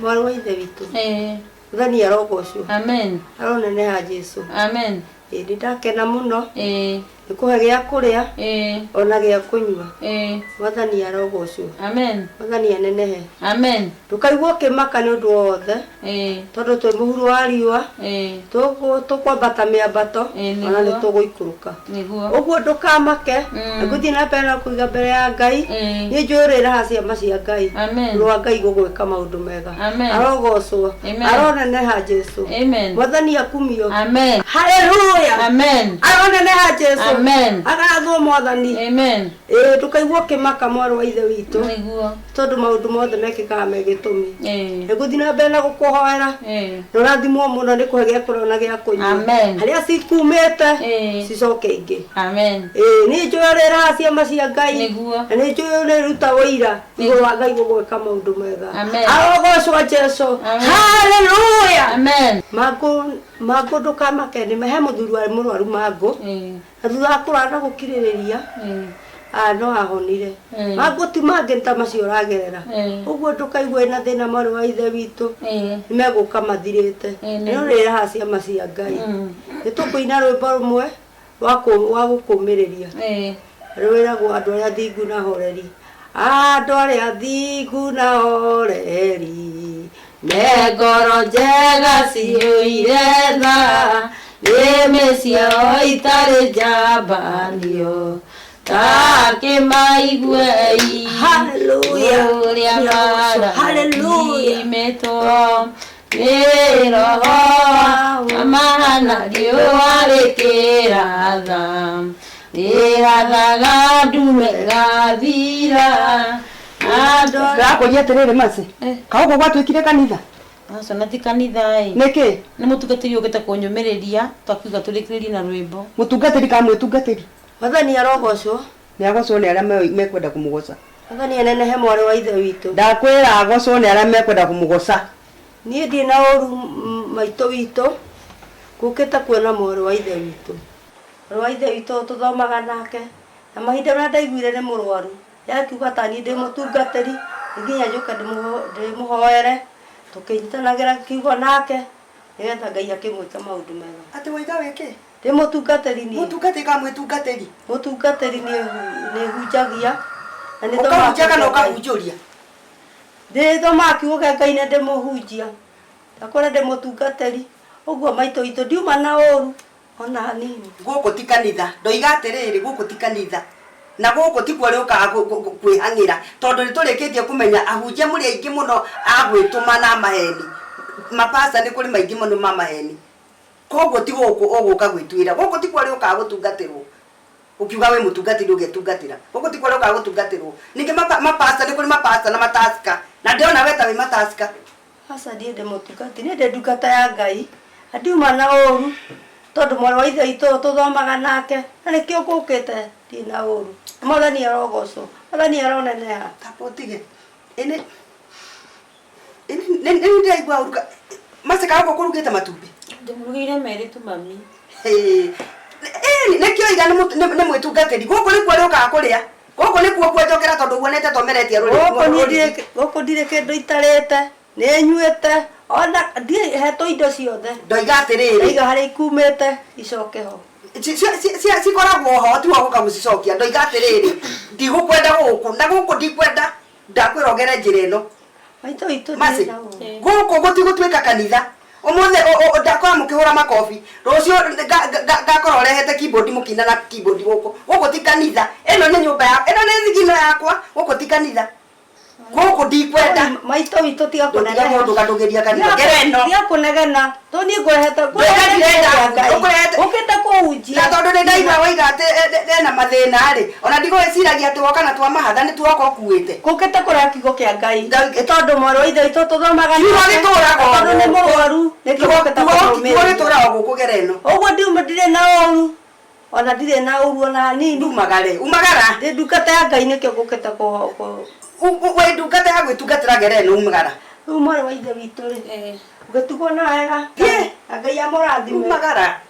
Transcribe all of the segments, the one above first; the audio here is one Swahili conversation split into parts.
mwana wa ithe witũ. Mwathani arogocwo. Amen. Aroneneha Jesu. Amen. Ndakena muno. Nikuhe gĩa kũrĩa ona gĩa kũnyua. Mwathani arogocwo. Amen. Mwathani anenehe. Amen. Ndũkaigua ũkĩmaka nĩ ũndũ wothe tondũ twĩ mũhuro wa riũa tũkwambata mĩambato ona nĩ tũgũikũrũka. Ũguo ndũkamake ngũthiĩ na mbere na kũiga mbere ya Ngai nĩ njũĩ ũrĩraha ciama cia Ngai mũrũ wa Ngai gũgwĩka maũndũ mega. Arogocwo aroneneha Jesu. Mwathani akumio. Haleluya. Aroneneha Jesu. Agathwo Mwathani. Ndũkaigua ũkĩmaka mwarĩ wa ithe witũ tondũ maũndũ mothe mekĩkaga me gĩtũmi. Ngũthiĩ na mbere na gũkũhoera ũrathimwo mũno nĩ kũhe gĩa kũrĩa na gĩa kũnyua harĩa cikumĩte cicoke ingĩ. Nĩ njũĩ ũrĩraha ciama cia Ngai na nĩ njũĩ ũrĩruta ũira igũrũ wa Ngai gũgwĩka maũndũ mega. Arogocwo Jesu. Haleluya. Mangũ ndũkamake nĩ mehe mũthuri warĩ mũrwaru Mangũ na thutha wa kũrwara na gũkirĩrĩria no ahonire. Mangũ ti mangĩ ta macio ũragerera. Ũguo ndũkaigua na thĩna mwarĩ wa ithe witũ nĩ megũka mathirĩte nĩ ũrĩraha ciama cia Ngai. Nĩ tũkũina rwĩmbo rũmwe rwa gũkũmĩrĩria rwĩragwo andũ arĩa athingu na horeri. Andũ arĩa athingu na horeri me ngoro njega cihũire tha nĩmĩ ciao itarĩ njambanio takĩmaigue ũrĩa marathimĩtwo nĩ roho mahana riũa rĩkĩratha rĩrathaga ndume gathira. Ndakũria atĩrĩrĩ Mercy, kaũguo gwatuĩkire kanitha? Aca na ti kanitha nĩkĩ? Nĩ mũtungatĩri ũgĩte kũnyũmĩrĩria twakiuga tũrĩkĩrĩrie na rwĩmbo. Mũtungatĩri ka mwĩtungatĩri? Mwathani arogocwo. Nĩ agocwo nĩ arĩa mekwenda kũmũgoca. Mwathani anenehe mwarĩ wa ithe witũ. Ndakwĩra agocwo nĩ arĩa mekwenda kũmũgoca. Niĩ ndĩ na ũru maitũ witũ ngũkĩte kuona mwarĩ wa ithe witũ. Mwarĩ wa ithe witũ tũthomaga nake na mahinda marĩa ndaiguire nĩ mũrwaru yakiuga ta niĩ ndĩ mũtungatĩri nginya njoke ndĩmũhoere tũkĩnyitanagĩra kiugo nake nĩgetha Ngai akĩmwĩka maũndũ mega. Atĩ wĩga wĩkĩ? Ndĩ mũtungatĩri niĩ. Mũtungatĩri ka mwĩtungatĩri? Mũtungatĩri nĩ hunjagia na nĩ ũkahunjaga na ũkahunjũria. Ndĩthomaga kiugo kĩa Ngai na ndĩmũhunjia ndakora ndĩ mũtungatĩri. Ũguo maitũ witũ ndiuma na ũru ona hanini. Gũkũ ti kanitha. Ndoiga atĩrĩrĩ gũkũ ti kanitha. Na gũkũ ti kũrĩa ũkaga kwĩhang'ĩra tondũ nĩ tũrĩkĩtie kũmenya ahunjia mũrĩ aingĩ mũno agwĩtũma na maheni. Mapasta nĩ kũrĩ maingĩ mũno ma maheni. Koguo ti gũkũ ũgũka gwĩtuĩra. Gũkũ ti kũrĩa ũkaga gũtungatĩrwo. Ukiuga we mũtungatĩri ũgetungatĩra. Gũkũ ti kũrĩa ũkaga gũtungatĩrwo. Ningĩ mapasta nĩ kũrĩ mapasta na mataska. Na ndĩona we ta wĩ mataska. Aca ndiĩ ndĩ mũtungatĩri nĩ ndĩ ndungata ya Ngai. Ndiuma na ũru tondũ mwarĩ wa ithe witũ tũthomaga nake na nĩkĩo ngũkĩte ndĩ na ũru. Mwathani arogocwo. Mwathani aroneneha. Tapotige. Nĩ ndĩraigua ũru. Mercy kaũguo kũrugĩte matumbĩ? Ndĩmũrugĩire merĩ tu mami. Nĩkĩo iga nĩ mwĩtungatĩri. Gũkũ nĩkuo rĩũkaga kũrĩa. Gũkũ nĩkuo kwonjokera tondũ guonete tomeretie rũrĩrĩ. Gũkũ ndirĩ kĩndũ itarĩte nĩ nyuĩte ona ndihetwo indo ciothe. Ndoiga atĩrĩrĩ. Iga harĩa ikumĩte icoke ho. Cikoragwo ho ti wa gũka gũcicokia. Ndoiga atĩrĩrĩ ndigũkwenda gũkũ na gũkũ ndikwenda ndakwĩra ogere njĩra ĩno. Maitũ witũ Mercy gũkũ gũtigũtuĩka kanitha. Ũmũthĩ ndakora mũkĩhũra makobi. Rũciũ ngakorwo ũrehete keyboard mũkina na keyboard gũkũ. Gũkũ ti kanitha. Ĩno nĩ nyũmba yakwa. Ĩno nĩ thigino yakwa. Gũkũ ti kanitha. Gũkũ ndikwenda. Maitũ witũ tiga kũnegena. Mũndũ gatũgeria kanitha. Gereno. Tiga kũnegena. To niĩ ngũrehete ũkĩte kũhunjia. Na tondũ nĩ ndaigua woiga atĩ ena mathĩna rĩ. Ona ndigwĩciragia atĩ woka na twa mahatha nĩ tuoka ũkuĩte. Ngũkĩte kũrĩa kiugo kĩa Ngai. Tondũ mwarĩ wa ithe witũ tũthomaga nake. Tondũ nĩ mũrwaru nĩkĩo ngũkĩte kũmũmĩrĩria. Tuo gĩtũũraga gũkũ Gereno. Ũguo ndirĩ na ũru. Ona ndirĩ na ũru ona hanini. Ndumagare. Umagara. Ndĩ ndungata ya Ngai nĩkĩo ngũkĩte we ndungata ya gwĩtungatĩra Gereno umagara. Rĩu mwarĩ wa ithe witũ rĩ. Ũgĩtugwo na wega. Ngai amũrathime. Umagara.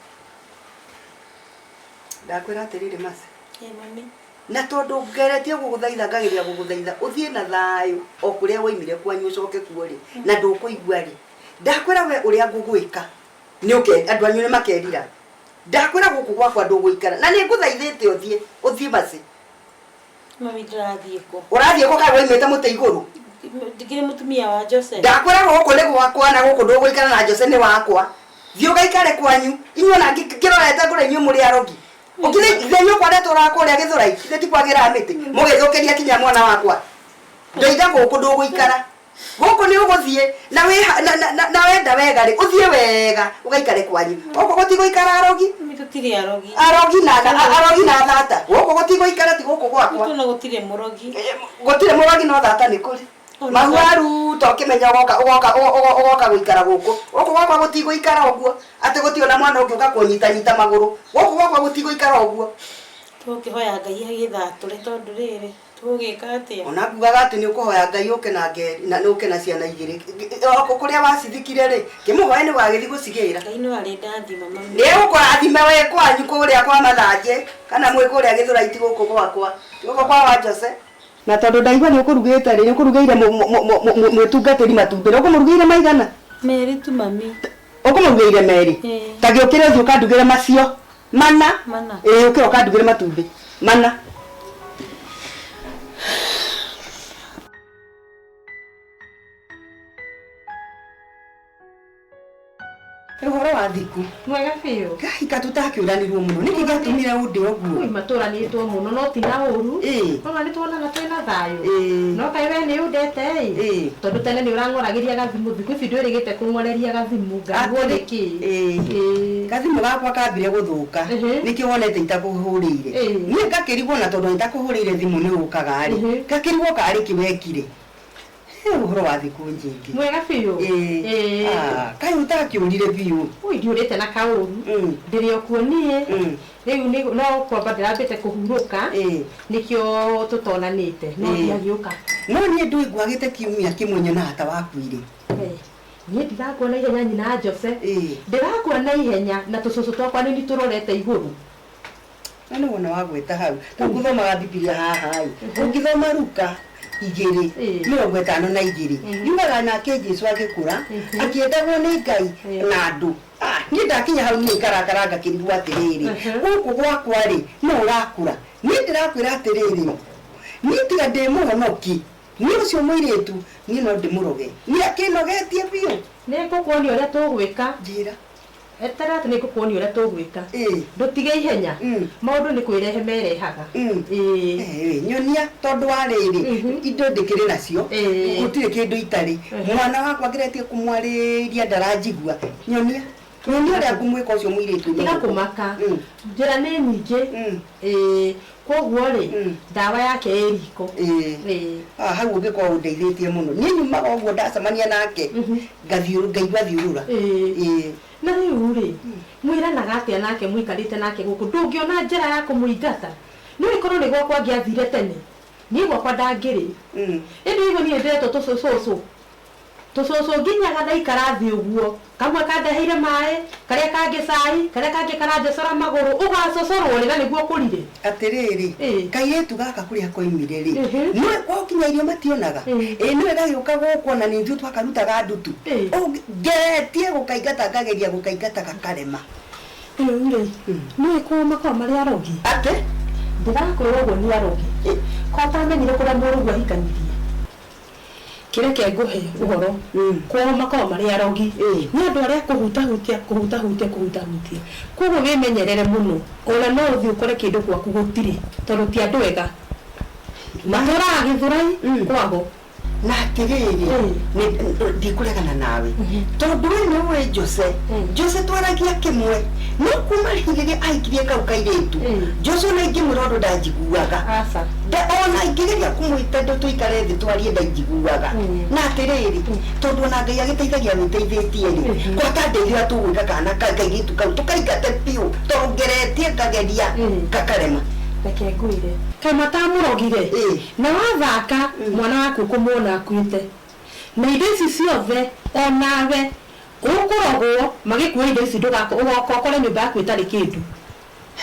Ndakwĩra atĩrĩrĩ Mercy. Mami. na tondu ngeretie guguthaitha ngageria guguthaitha uthie na thayo o kuria waimire kwanyu ucoke kuori na ndukuigua ri ndakwira we uria ngugwika ni uke andu anyu ni makerira ndakwira guku gwakwa nduguikara na ni nguthaithite uthie basi mami ndirathie ko urathie ko ka waimite muti iguru ndikire mutumia wa Jose ndakwira guku ni gwakwa na guku nduguikara na Jose ni wakwa thio gaikare kwanyu inyo na ngirorete ngure inyu muri arogi ukire ithenyo kwa ndeto rako ria githurai kiti kwagira miti mugithukiria kinya mwana wakwa ndoiga guku nduguikara guku ni uguthie na we na wenda wega ri uthie wega ugaikare kwanyu guku gutiguikara arogi mitutire arogi na thata guku gutiguikara ti guku gwakwa tuna gutire murogi no thata ni kuri mahuaru to kimenya ugoka guikara guku gwakwa gutiguikara oguo ati gutiona mwana ungi ugakunyita maguru guku gwakwa gutiguikara oguo tukihoya Ngai agithature tondu riri tugika atia ona kugaga ati ni ukuhoya Ngai uke na ngeri na nuke na ciana igiri kuria wacithikire ri kimuhoya ni wagithi gucigira Ngai no ari ndathima mami ni ukurathima we kwanyu kuria kwa mathanje kana mwe kuria githura iti guku gwakwa guku kwa wa Jose na tondu ndaigua ni ukurugite ri ni ukurugeire mwetungatiri matumbire ukumurugire maigana meri tu mami ukumurugire meri ta giukire thio kandugire macio mana ukira kandugire matumbi mana uhoro wa thiku mwega fiyo Ngai katutakiuranirwo muno niki gatumire undi oguo ui maturanitwo muno no ti na uru ona ni tuonaga twina thayo no kai we ni udete tondu tene ni urangoragiria gathimu thiku ici ndwirigite kungoreria gathimu ngaguo niki gathimu gakwa kambire guthuka niki wonete itakuhurire ni ngakirigwo na tondu itakuhurire thimu ni ukaga ri ngakirigwo kari kiwekire uhoro wa thiku nyingi mwega fiyo kai utakiurire biu ui ndiurite na kauru ndirio kuonie riu ni no kwamba ndirambite kuhuruka nikio tutonanite no ndiagiuka no ni ndu igwagite kiumia kimwenye na hata wakuire ni ndirakuona ihenya nyina Jose ndirakuona ihenya na tucucu twakwa ni turorete iguru nani wona wagweta hau tuguthomaga Biblia haha ungithoma Luka 2:52 yumaga nake Jesu agikura akiendagwo ni Ngai na andu ni ndakinya hau ni karakaranga kirigwa atiriri guku gwakwa ri no urakura ni ndirakwira atiriri ni tiga ndi muhonoki ni ucio muiritu ni no ndimuroge ni akinogetie biu ni kukuoni uria tugwika njira etara ati ni kukuoni uria tugwika ndutige ihenya maundu ni kwirehe merehaga nyonia tondu wa riri indo ndikiri nacio gutire kindu itari mwana wakwa ngiretie kumwariria ndaranjigua nyonia uria kumwika ucio muiritu ni kumaka njira ni nyingi koguo ri dawa yake eriko hau ungikwa undeithitie muno ni nyumaga uguo ndacemania nake ngaigua thiurura na riu ri mwiranaga atia nake mwikarite nake guku ndungiona njira ya kumuingata ni ikorwo ni gwakwa ngiathire tene ni gwakwa ndangiri indi igo ni ndeto tucucu nginyaga ndaikara thi uguo kamwe kandeheire mai karia kangi cai karia kangi karanjecora maguru ugacocorwo ri na niguo kurire atiriri kairetu gaka kuria koimire ri no gwakinya irio mationaga niwe gagiuka guku na nithu twakarutaga ndutu ngeretie gukaingata ngageria gukaingata gakarema ni kuma kwa mari arogi ate ndirakwira uguo ni arogi kwa tamenyire kuria murugu ahikanirie kireke nguhe uhoro kwa makao mari arogi ni andu aria kuhutahutia koguo wimenyerere muno ona no uthi ukore kindu gwaku gutiri tondu ti andu ega matora githurai kwago na atiriri ndikuregana nawe tondu we niwe Jose twaragia kimwe no kuma rĩrĩa aikirie kau kairitu Jose na ingĩmwĩra ũndũ ndanjiguaga ona ingĩgeria kũmwĩta ndũ tũikare thĩ twarie ndanjiguaga na atĩrĩrĩ tondũ ona Ngai agĩteithagia wĩteithĩtie rĩ gwata ndeithia tũgwĩka kana kairitu kau tũkaingate biũ tongeretie ngageria gakarema reke ngwire kama tamurogire na wathaka mwana waku kumuona akuite na indo ici ciothe onawe ukurogwo magikuwa indo ici ndugako ugoka ukore nyumba yaku itari kindu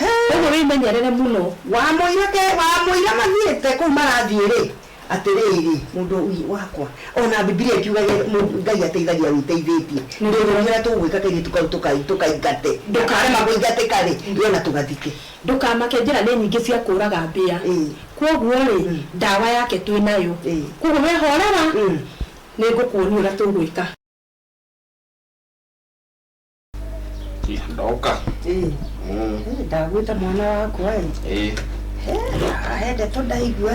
Koguo wimenyerere muno. Wamoira mathiete kuu marathie ri atiriri mundu wakwa ona Biblia ikiuga Ngai ateithagia witeithĩtie ndĩrĩra tũgwĩka kairĩtu tukaingate ndũkarema kũingate kare yona tugathike ndũkamake njĩra nĩ nyingĩ cia kũraga mbĩa koguo rĩ ndawa yake twĩ nayo koguo wehorera nĩ ngũkuonia ũrĩa tũgwĩka ndoka ndagwĩta mwana wakwa hende tũndaigua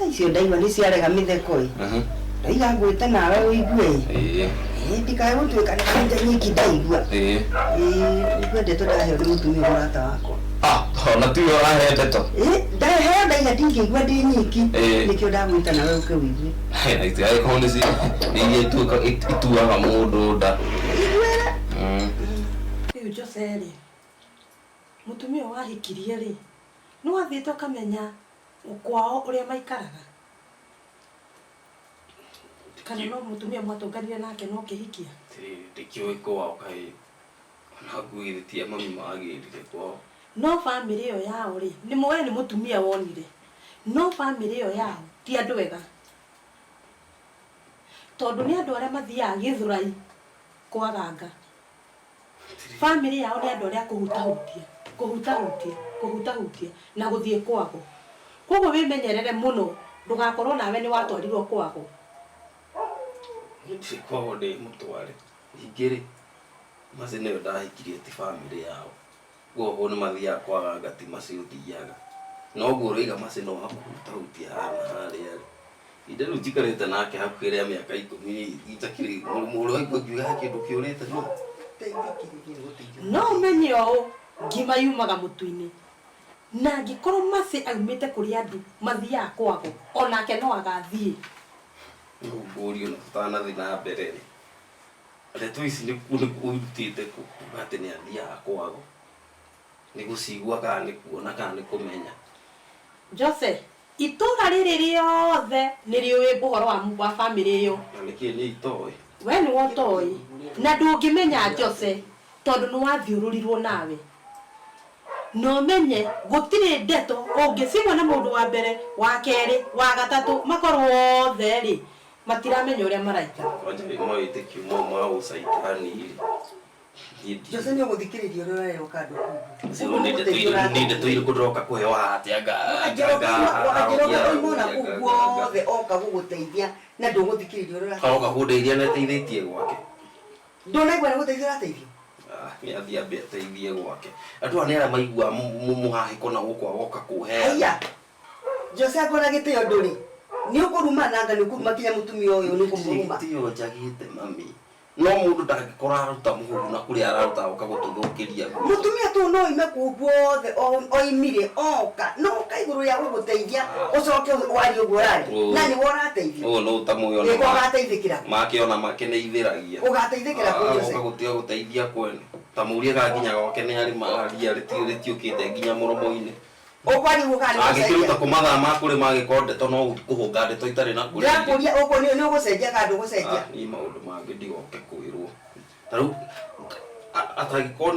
icio ndaigua nĩ ciarega mĩtheko ndaiga ngwĩte nawe ũigue ndikae gũtuĩka nĩ kanja nyiki ndaigua nĩkwendetwo ndaheo nĩ mũtumia mũrata wakwa ona tiwe ũrahendetwo ndaheo ndaiga ndingĩigua ndĩ nyiki nĩkĩo ndagwĩta nawe ũke ũigue itigagĩkorwo nĩ iria ituaga mũndũ nda rĩu Jose rĩ mũtumia wahikirie rĩ nĩ wathĩte ũkamenya kwao ũrĩa maikaraga kana no mũtumia mwatũnganire nake no kĩhikia ndĩkĩũĩ kwao kaĩ ona ngugithĩtie mami magĩrire kwao no bamĩrĩ ĩyo yao rĩ nĩ mũĩ nĩ mũtumia wonire no bamĩrĩ ĩyo yao ti andũ ega tondũ nĩ andũ arĩa mathiaga Gĩthũrai kwaganga bamĩrĩ yao nĩ andũ arĩa kũhutahutia na gũthiĩ kwago koguo wĩmenyerere mũno ndũgakorwo nawe nĩ watwarirwo kwago ndirĩ kwao ndĩ mũtware ingĩrĩ maci nĩyo ndahikirie ti bamĩrĩ yao guoguo nĩ mathiaga kwaganga ti maci ũthiaga noguo ũraiga maci no hakũhutahutia harĩa inde rĩu njikarĩte nake hakuhĩ rĩa mĩaka 10 itakĩrĩ mũrũ waigua ngiuga kĩndũ kĩũrĩte no ũmenye ũũ ngima yumaga mũtu-inĩ na angĩkorwo maci aumĩte kũrĩ andũ mathiaga kwago onake no agathiĩ ngũrio na tũtanathiĩ na mbere rĩ ndeto ici nĩ kũrutĩte kuuga atĩ nĩ athiaga kwago nĩ gũcigua kana nĩ kuona kana nĩ kũmenya Jose itũra rĩrĩ rĩothe nĩ rĩũĩ ũhoro wa bamĩrĩ ĩyo na nĩkĩĩ nĩ itoĩ we nĩ wotoĩ na ndũngĩmenya Jose tondũ nĩ wathiũrũrirwo nawe no menye gũtirĩ ndeto ũngĩcimwo na mũndũ wa mbere wa kerĩ wa gatatũ makorwo othe rĩ matiramenya ũrĩa maraikara mawĩtĩkio ma ũcaitani Jose nĩ ũgũthikĩrĩria ũrĩa ũrarehwo kandũ nĩ ndeto irĩkũ ndĩroka kũheo atĩa guothe oka gũgũteithia na ndũgũthikĩrĩria ũrĩa oka gũndeithia na eteithĩtie gwake ndũnaigua nĩ gũteithia ũrateithio nĩ athiĩ ambe ateithie gwake andũ aya nĩ arĩa maigua mũhahĩko na gũkwa goka kũhe aya Jose akona gĩtĩo ndũrĩ nĩ ũkũruma nanga nĩ ũkũruma kinya mũtumia ũyũ nĩ ũkũmũruma gĩtĩo njagĩte mami no mũndũ ndangĩkorwo araruta mũhũru na kũrĩa araruta oka gũtũthũkĩria mũtumia tu no ime kũu guothe oimire oka no oka igũrũ ya gũgũteithia ũcoke warie ũguo ũrarĩ na nĩwe ũrateithia ũũ no ũtamũĩ ona ũgateithĩkĩra makĩona makeneithĩragia ũgateithĩkĩra kũ Jose gũtiga gũteithia kwene tamũriaga nginya gwake nĩ arĩ maria rĩtiũkĩte nginya mũromo-inĩ ũkwari gũkani agĩkĩruta kũmathaa ma kũrĩ magĩkorwo ndeto no kũhũnga ndeto itarĩ na kũrĩ ndakũria ũguo nĩ ũgũcenjia kandũ gũcenjia nĩ maũndũ mangĩ ndigoke kwĩrwo tarĩu atangĩkorwo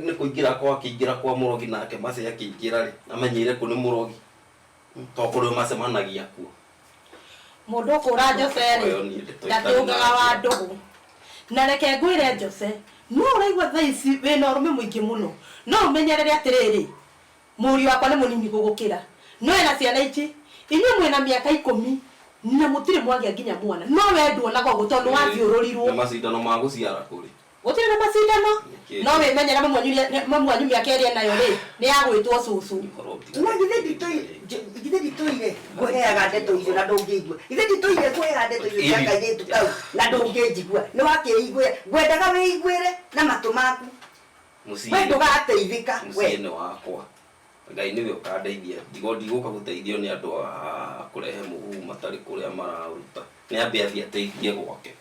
nĩ kũingĩra akĩingĩra kwa mũrogi nake mace akĩingĩra rĩ amenyeire kũ nĩ mũrogi to kũrĩ macemanagia kuo mũndũ ũkũra Jose rĩ ndakĩũngaga wa ndũgũ na reke ngwĩre Jose no ũraigua thaa ici wĩna ũrũme mũingĩ mũno no ũmenyerere atĩrĩrĩ mũriũ wakwa nĩ mũnini gũgũkĩra no ena ciana ici inyuĩ mwĩna mĩaka 10 na mũtirĩ mwagĩa nginya mwana no wendwo na gogo tondũ wathiũrũrirwo na macindano ma gũciara kũrĩ gũtirĩ na macindano no wĩmenyera mamu wanyu mĩaka ĩrĩa nayo rĩ nĩ yagwĩtwo cũcũ na githĩ nditũire ngũheaga ndeto icio na ndũngĩigua githĩ nditũire ngũheaga ndeto icio cia kairĩtu kau na ndũngĩnjigua nĩ wakĩiguire ngwendaga wĩiguĩre na matũ maku we ndũgateithĩka mũciĩ-inĩ wakwa Ngai nĩwe ũkandeithia ndigũka gũteithio nĩ andũ a kũrehe mũhuhu matarĩ kũrĩa mararuta nĩ ambe athiĩ ateithie gwake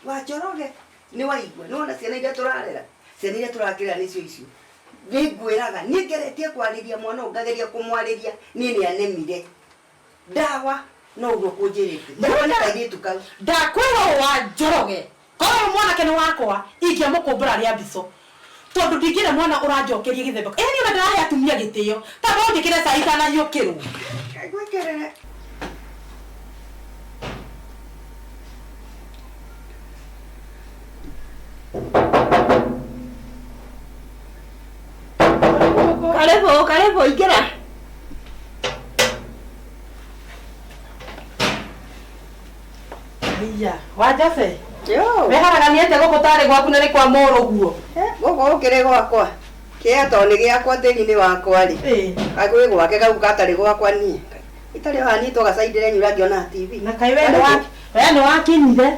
wa Njoroge nĩ waigua nĩ wona ciana iria tũrarera ciana iria tũrakĩrera nĩcio icio nĩ ngwĩraga niĩ ngeretie kwarĩria mwana ũyũ ngageria kũmwarĩria niĩ nĩ anemire ndawa no ũguo kũnjĩrĩte ndawa nĩ kairĩtu kau ndakwĩra wa Njoroge Kwa mwana kene wakwa ingia mukumbura ria biso. Tondu ndingire mwana uranjokeria githembe. Ni ona ndarahe atumia gitio. Ta no ndikire sai kana yukirwo. Gwekerere. Karibu ingira. Iya, wajafe. Yo. Meharaga niete guku tari gwaku na ni kwa muruguo. Guku ukire gwakwa. Kia ni giakwa thiri-ini wakwa ri. Agwe gwake gau gatari gwakwa ni. Itari hani to gacaidire nyura ngiona TV. Na kai we wakinyire.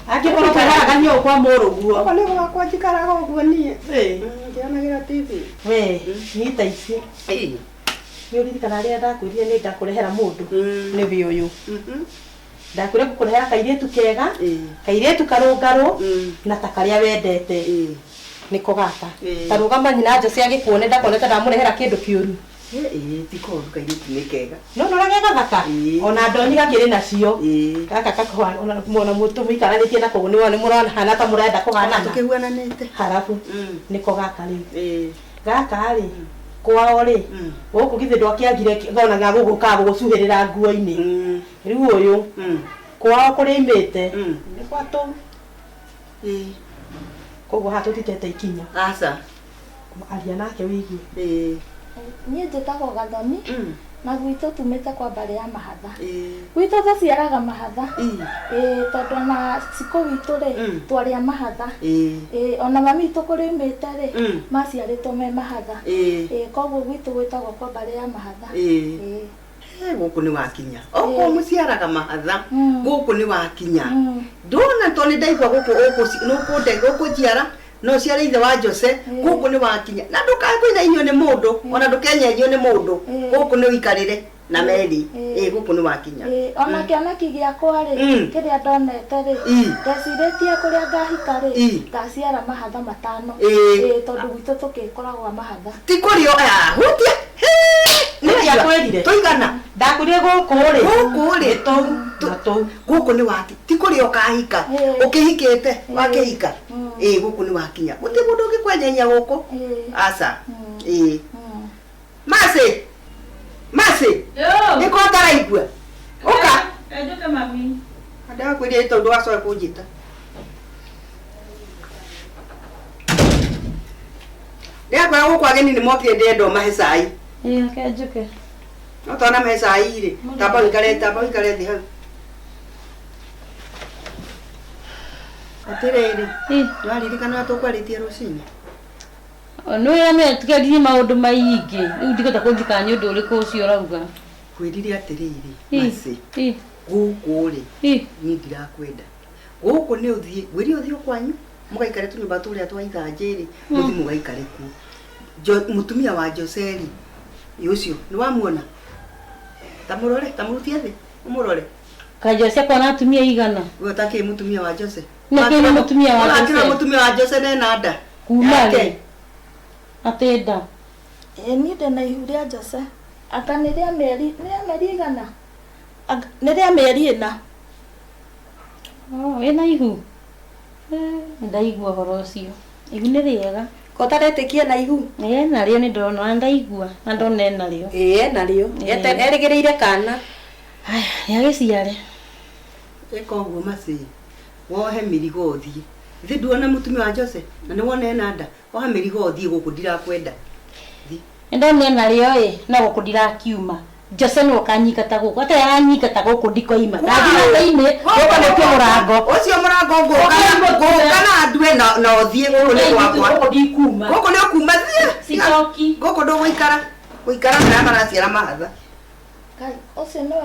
Akikorwo kaharaga ni kwa muruguo. Ogo ni gwakwa njikaraga uguo ni. Ngionagira TV. We, ni ta ici. Ni uririkana ria ndakwirire ni ngakurehera mundu. Ni bi uyu. Ndakwire gukurehera kairetu kega. Kairetu karungaru na takaria wendete. Niko gaka. Tarugama nyina Jose agikuone ndakonete ndamurehera kindu kiuru. Tiko kairetu ni kega. No rage gathaka. Ona ndoni gakiri nacio. Gaka kakwa ona muona mutu mikaranitie na kogu ni wone murona hana ta murenda kuhana. Tukihuananite. Harafu niko gaka ri. Gaka ri. Kwao ri. Guku githi ndwakiangire ngona ga guguka gucuhirira nguo-ini. Riu uyu. Kwao kuri imite. Ni kwatu. Kogu hatu titete ikinya. Asa. Aria nake wigi. Niĩ njĩtagwo Gathoni na gwitũ tumĩte kwa mbarĩ ya mahatha. Gwitũ tũciaraga mahatha tondũ na cikũ witũ rĩ twarĩa mahatha. Ona mami witũ kũrĩa umĩte rĩ maciarĩtwo me mahatha. Koguo gwitũ gwĩtagwo kwa mbarĩ ya mahatha. Guku ni wakinya. Oko muciaraga mahatha. Guku ni wakinya. Ndona toni ndaigwa guku nukunde guku jiara. No ciara ithe wa Jose guku ni wakinya. Na ndukakwina inyo ni mundu, ona ndukenyenyo ni mundu. Guku ni wikarire na Meri. Guku ni wakinya. Ona kĩoneki gĩakwa rĩ kĩrĩa ndonete rĩ ndecirĩtie kũrĩa ngahika rĩ ngaciara mahatha matano. Tondũ gwitũ tũkĩkoragwo mahatha. Ti kũrĩo hutia. Ndakwirire. Tuigana. Ndakwirire guku rĩ. Guku rĩ to. Guku ni waki. Ti kũrĩo kahika. Ukihikite wakihika. Guku ni wakinya. Uti mundu ngikwenyenya guku. Asa. Masi. Yo. Niko taraigua. Oka. Njoke mami. Ada kwĩrire tondu wacoka kunjita. Ndakwa guku ageni ni mokire ndendo mahe cai. Ke njoke. No tona mahe cai ri. Tamba wikare thi hau. Atiriri. Ndwaririkana tukwaritie rucini. No ya me tukerie maundu maingi. Riu ndikota kunjika nyundu uriku ucio rauga. Kwirire atiriri. Masi. Guku ri. Ni ndirakwenda. Guku ni uthie. Wiri uthio kwanyu. Mugaikare tu nyumba turia twa ithanjiri. Muthi mugaikare ku. Mutumia wa Joseri. Yucio ni wamuona. Tamurutie thi. Umurore. Ka Jose kona atumia igana. Wewe utaki mutumia wa Jose. Nakina mutumia wa Jose. Nakina mutumia wa Jose na nada. Kumale. Atenda. Niĩ ndĩna ihu rĩa Jose. Aka nĩ rĩa mĩeri igana. Nĩ rĩa mĩeri ĩna. Wĩna ihu. Ndaigua ũhoro ũcio. Ihu nĩ rĩega. Kotaretĩkia na ihu. Narĩo nĩ ndona ndaigua na ndona narĩo. Narĩo. Erĩgĩrĩire kana. Haya, yagĩciare. Eka ũguo Masi. Wohe mirigo ũthiĩ. Thi nduona mutumia wa Jose na nĩ wona ena nda. Wohe mirigo ũthiĩ gũkũ ndirakwenda. Ndona narĩo na gũkũ ndirakiuma. Jose no kanyikata gũkũ. Ata yaranyikata gũkũ ndikoima. Ndathina thĩinĩ gũkũ nĩkĩo mũrango. Ũcio mũrango ngũka na ndue na ũthiĩ gũkũ nĩ gwakwa. Gũkũ ndikuma. Gũkũ nĩ ũkuma thiĩ. Sicoki. Gũkũ ndũgũikara na maraciara mahatha. Kai ucio no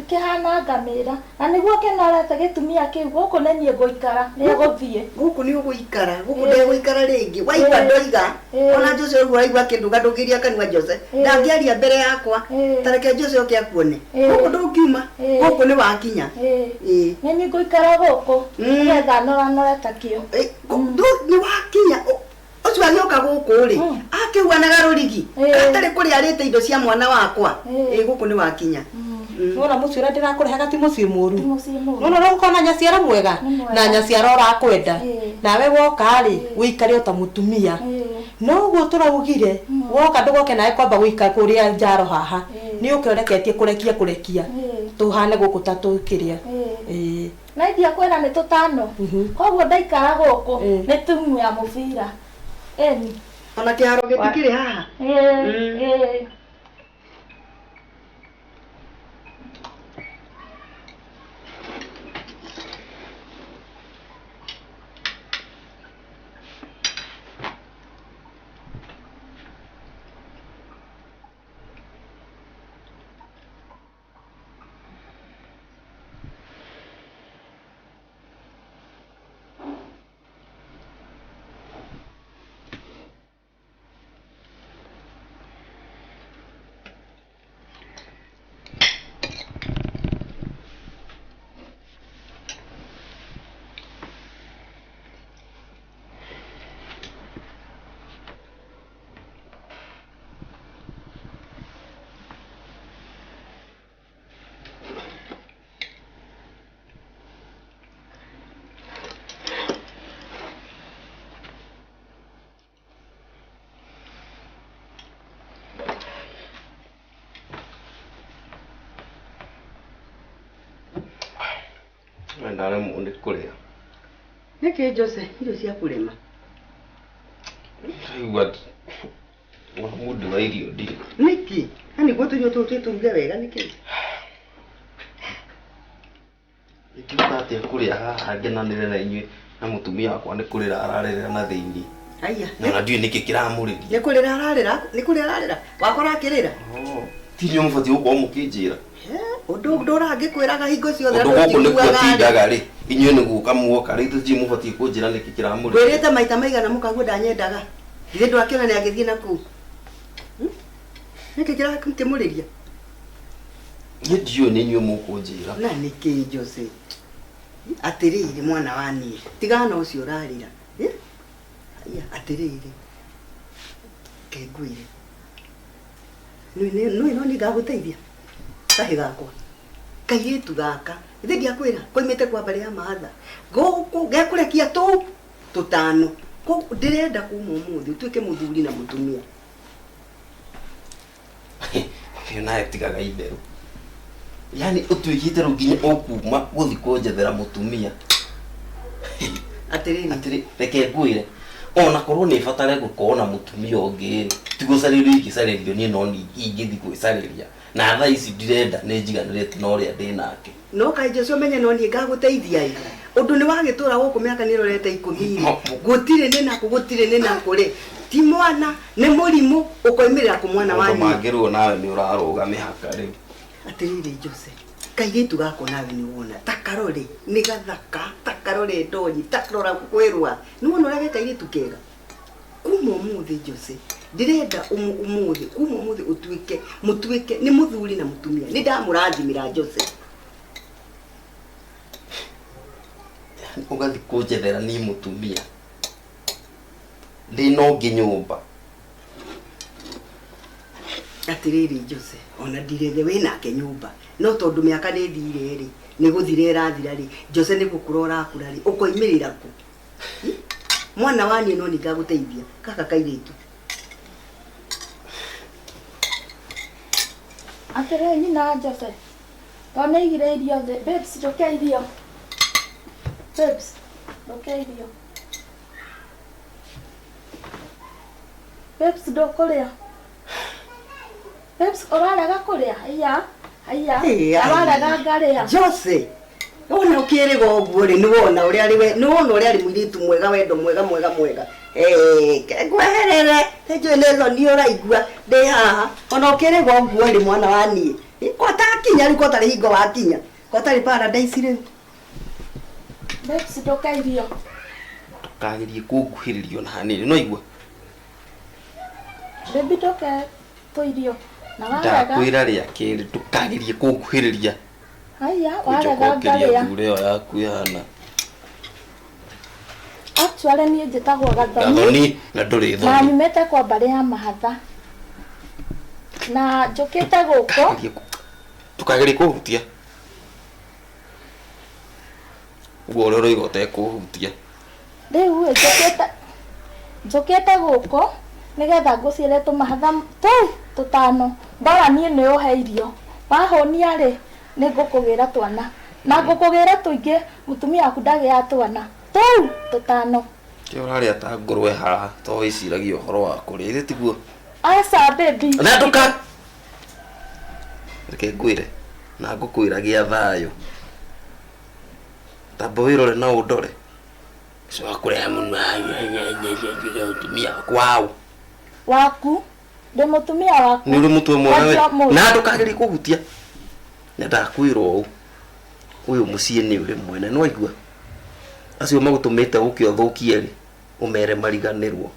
kihana ngamira na niguo kenorete gitumia kiu guku nĩ niĩ ngũikara nĩ gũthiĩ guku nĩ ũgũikara guku ndegũikara rĩngĩ waigua ndoiga ona Jose ũguo waigua kĩndũ gatũkĩria kanua Jose ndangĩaria mbere yakwa tareke Jose oke akuone guku ndũngiuma guku nĩ wakinya nĩ niĩ ngũikara guku nĩgetha noranore ta kĩo nĩ wakinya ucio agĩoka gũkũ rĩ akĩhuanaga rũrigi atarĩ kũrĩa arĩte indo cia mwana wakwa guku nĩ wakinya Nona muci ura ndirakurehaga ti muci muru. Nona no ukona nyaciara mwega na nyaciara urakwenda. Nawe woka ri wikare ota mutumia. No guo turaugire woka ndugoke nawe kwamba wika kuria njaro haha. Ni ukereketie kurekia. Tuhane guku tatukiria. Na ndia kwera ni tutano. Koguo ndaikara guku ni timu ya mubira. Eni. Ona kiharo gitikire haha. Ndare munde kuria. Niki Jose, irio cia kurima. What? Mudu wa irio ndi. Niki, ani gwo tunyo turuge wega niki. Ikipate kuria haha ngenanire na inyui na mutumia wakwa ni kurira ararira na thiini. Aya. Na ndiye niki kiramuriri. Ni kurira ararira, ni kurira ararira. Wakora akirira. Tinyo mufati uko mukijira. Undu ndora ngikwiraga hingo ciothe ndu guku ni kwatindaga ri inyue ni guka muoka ri tuti mufati kunjira niki kiramuriri. Wirite maita maigana mukagu ndanyendaga. Ndire ndu akiona ni agithie na ku. Niki kira kimuriria. Ndio ni nyue mukunjira. Na niki Jose. Atiriri mwana wani. Tigana ucio urarira. Aya atiriri. Kegwire. No ni gaguteithia. Kahi gakwa. Kairetu gaka. Ithe ndiakwira koimete kwa bari ya mahatha. Guku gekurekia tu tutano. Ko ndirenda kuma umuthi utuike muthuri na mutumia. Naye tigaga itheru. Yani utuikite ruginya okuma guthi kunjethera mutumia. Atiri reke ngwire. Ona korwo ni fatare gukona mutumia ungi tigusaririo ikisaririo ni no ni ingithi kwisariria. Na tha ici ndirenda ni njiganirite no ria ndi nake. No kai Jesu menye no ni ngaguteithia i. Undu ni wagitura guku miaka ni rorete 10. Gutire ni na kugutire ni na kuri. Ti mwana ni murimu ukoimirira ku mwana wanyu. Mangirwo nawe ni uraruga mihaka ri. Atiriri Jose. Kairetu gako nawe ni wona takarore ni gathaka takarore ndonyi takarora kwirwa ni wona uraga kairetu kega. Kuma umuthi Jose. Ndirenda umuthi kuma umuthi mutuike ni muthuri na mutumia ni ndamurathimira Jose. Ugathi kunjethera ni mutumia ndi no nginyumba. Atiriri Jose ona ndirege winake nyumba no tondu miaka ni thire ri ni guthire rathira ri Jose ni gukurora akura ri ukoimirira ku mwana wani no ni ngaguteithia kaka kairetu. Atere nyina Jose. Tone igire irio the babes ndoke irio. Babes ndoke irio. Babes ndokuria. Babes oraraga kuria. Aya. Oraraga ngaria. Jose. Ona ukirigo uguo ri ni wona uria ari mwiritu mwega wendo mwega. Kegweherere. Tejo lezo ni uraigua ndi haha. Ona ukirigo uguo ri mwana wani. Kota kinya ri kota ri hingo wa kinya. Kota ri paradise ri. Babes ndoka irio. Tukagirie kunguhiririo na hanini no igua. Baby ndoka to irio. Na waraga. Ndakwira ria kiri tukagirie kunguhiriria. Aya, waraga ngaria. Ndure yo yaku yana. Actually ni njitagwo Gathoni. Gathoni na nduri thoni. Na nyumete kwa bari ya mahatha. Na njukite guko. tukageri kuhutia ugo rero igote kuhutia riu njokete guko nigetha nguciire tumahatha tutano ndora nie ni uheirio wahonia ri ni ngukugira twana na ngukugira tuingi mutumia aku ndagia twana tutano kio rari ata ngurwe haha to iciragia uhoro wa kurire tiguo asa baby na nduka reke ngwire na ngukwiragia thayo tabo wirore na udore so akureha muno utumia kwao waku ndi mutumia waku ni uri mutwe mwana we na ndukageri kuhutia na ndakwirwo uyu mucie ni uri mwene no igua acio magutumite gukio thukie ri umere mariganirwo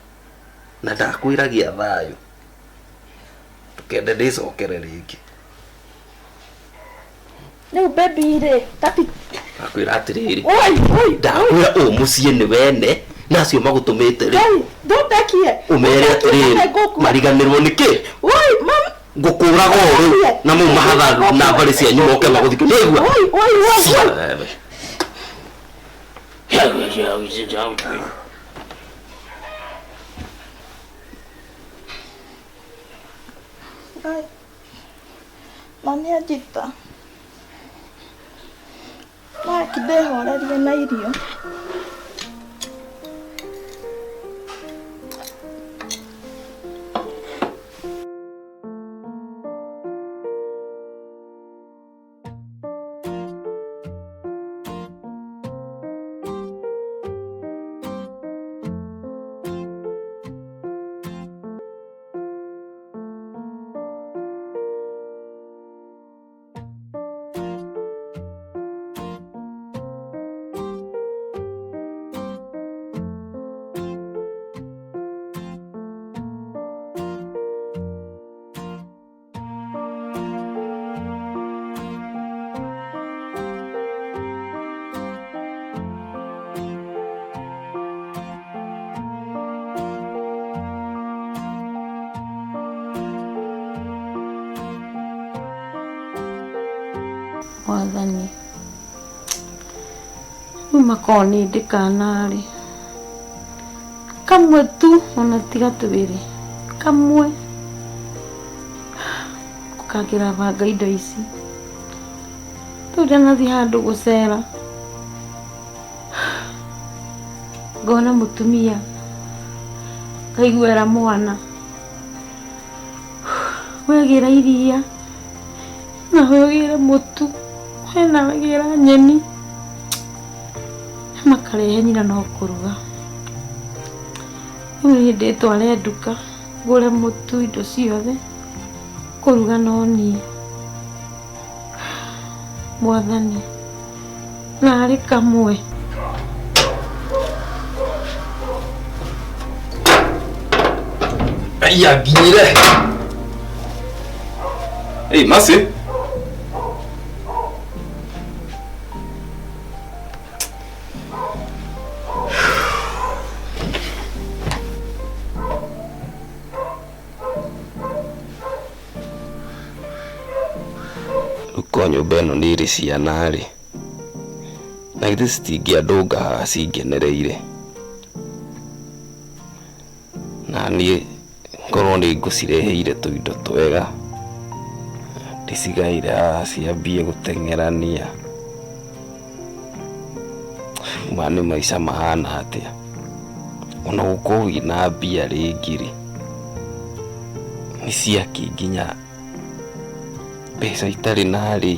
na ndakwiragia thayo tukende ndicokere ringi riu baby ri tapi akwira atiriri oi ndakwira mucie ni wene na acio magutumite ri ndutekie umere atiriri mariganirwo niki oi mam ngukuraga uru na mu mahatha na bari cia nyuma oke maguthike nigua oi ai mami ajita ma kidehorerie na irio Wathani makoni ndikanari kamwe tu ona tiga tubiri kamwe ukagira banga indo ici tujana thi handu gucera ngona mutumia kaiguera mwana wegira iria na wegira mutu hena wegira nyeni makarehe nyina no kuruga ni ndetware nduka ngure mutu indo ciothe kuruga no ni Mwathani nari kamwe aya ginyire Masi nyumba ĩno nĩ ĩrĩ ciana rĩ na githĩ citingĩandũnga haha cingenereire na niĩ ngorwo nĩ ngũcireheire tũindo twega ndĩcigaire haha ciambie gũteng'erania ma nĩ maica mahana atĩa ona gũkorwo wĩna mbia rĩngĩ rĩ nĩ ciaki nginya mbeca itarĩ narĩ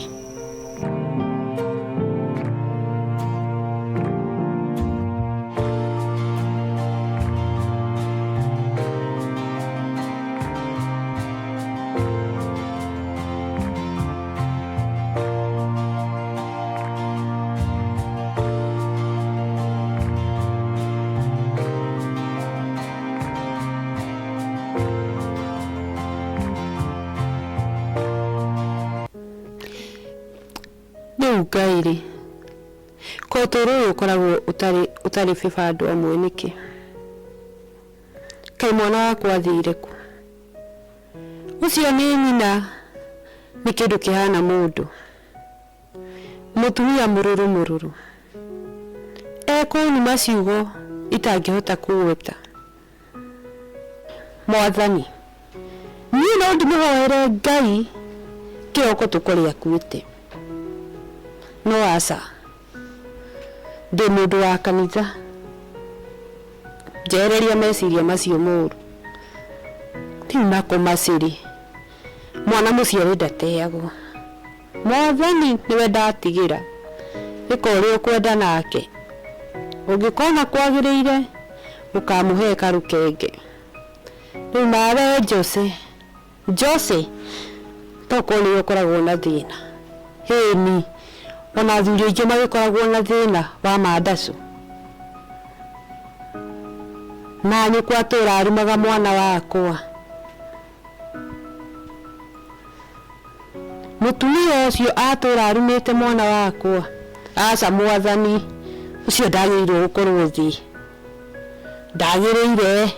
Ngai ko toro ukoragwo utari fifa andu amwe niki kai mwana wakwa athire ku ucio ni nyina nĩ kĩndũ kĩhana mũndũ, mũtumia mũrũrũ ekũnuma ciugo itangĩhota kũgweta. Mwathani, niĩ no ndĩmũhoere Ngai kĩroko tũkore akuĩte, no aca ndĩ mũndũ wa kanitha, njehereria meciria macio moru. Rĩu nako macĩrĩ mwana mũciari ndateagwo. Mwathani nĩwe ndatigĩra, ĩka ũrĩa ũkwenda nake, ũngĩkona kwagĩrĩire ũkamũhe karũkenge. Rĩu nawe Jose toko nĩwe ũkoragwo na thĩna. Hĩni ona athuri aingĩ magĩkoragwo na thĩna wa mandacu, na nyũkwa atũra arumaga mwana wakwa. Mũtumia ũcio atũra arumĩte mwana wakwa. Aca Mwathani, ũcio ndagĩrĩirwo gũkorwo thĩ, ndagĩrĩire